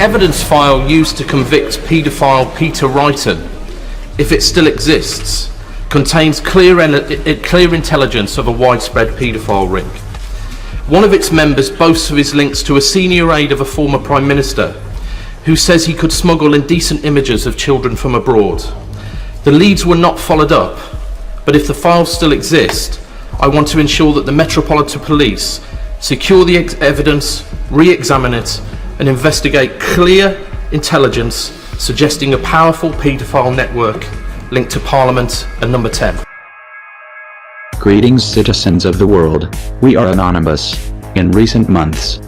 evidence file used to convict paedophile Peter Wrighton, if it still exists, contains clear intelligence of a widespread paedophile ring. One of its members boasts of his links to a senior aide of a former Prime Minister, who says he could smuggle indecent images of children from abroad. The leads were not followed up, but if the files still exist, I want to ensure that the Metropolitan Police secure the evidence, re-examine it, and investigate clear intelligence suggesting a powerful paedophile network linked to Parliament and Number 10. Greetings, citizens of the world. We are Anonymous. In recent months,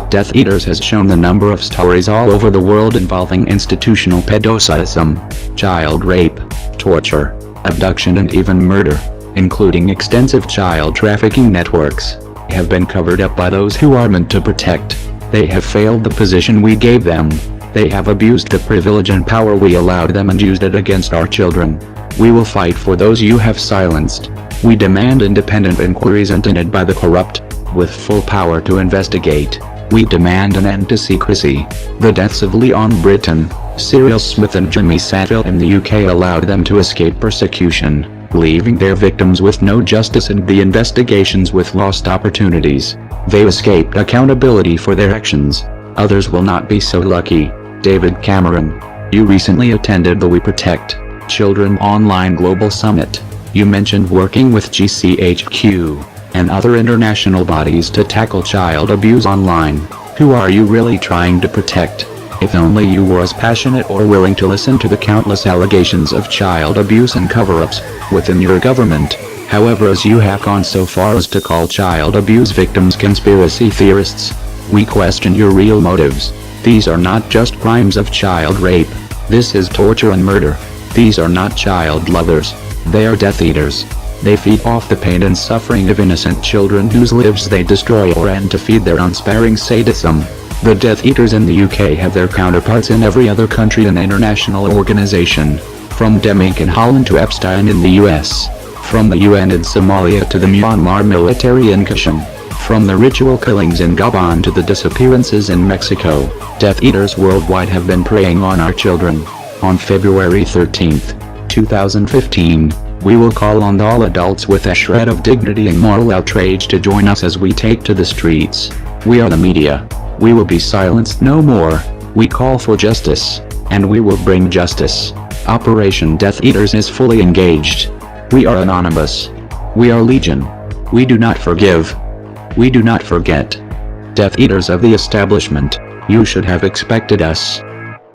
Death Eaters has shown the number of stories all over the world involving institutional pedocidism, child rape, torture, abduction and even murder, including extensive child trafficking networks, have been covered up by those who are meant to protect. They have failed the position we gave them. They have abused the privilege and power we allowed them and used it against our children. We will fight for those you have silenced. We demand independent inquiries intended by the corrupt, with full power to investigate. We demand an end to secrecy. The deaths of Leon Britton, Cyril Smith and Jimmy Savile in the UK allowed them to escape persecution, leaving their victims with no justice and the investigations with lost opportunities. They escaped accountability for their actions. Others will not be so lucky. David Cameron, you recently attended the We Protect Children Online Global Summit. You mentioned working with GCHQ and other international bodies to tackle child abuse online. Who are you really trying to protect? If only you were as passionate or willing to listen to the countless allegations of child abuse and cover-ups within your government. However, as you have gone so far as to call child abuse victims conspiracy theorists, we question your real motives. These are not just crimes of child rape. This is torture and murder. These are not child lovers. They are Death Eaters. They feed off the pain and suffering of innocent children whose lives they destroy or end to feed their unsparing sadism. The Death Eaters in the UK have their counterparts in every other country and international organization, from Demick in Holland to Epstein in the US, from the UN in Somalia to the Myanmar military in Kashmir, from the ritual killings in Gabon to the disappearances in Mexico. Death Eaters worldwide have been preying on our children. On February 13th, 2015, we will call on all adults with a shred of dignity and moral outrage to join us as we take to the streets. We are the media. We will be silenced no more. We call for justice, and we will bring justice. Operation Death Eaters is fully engaged. We are Anonymous. We are Legion. We do not forgive. We do not forget. Death Eaters of the establishment, you should have expected us.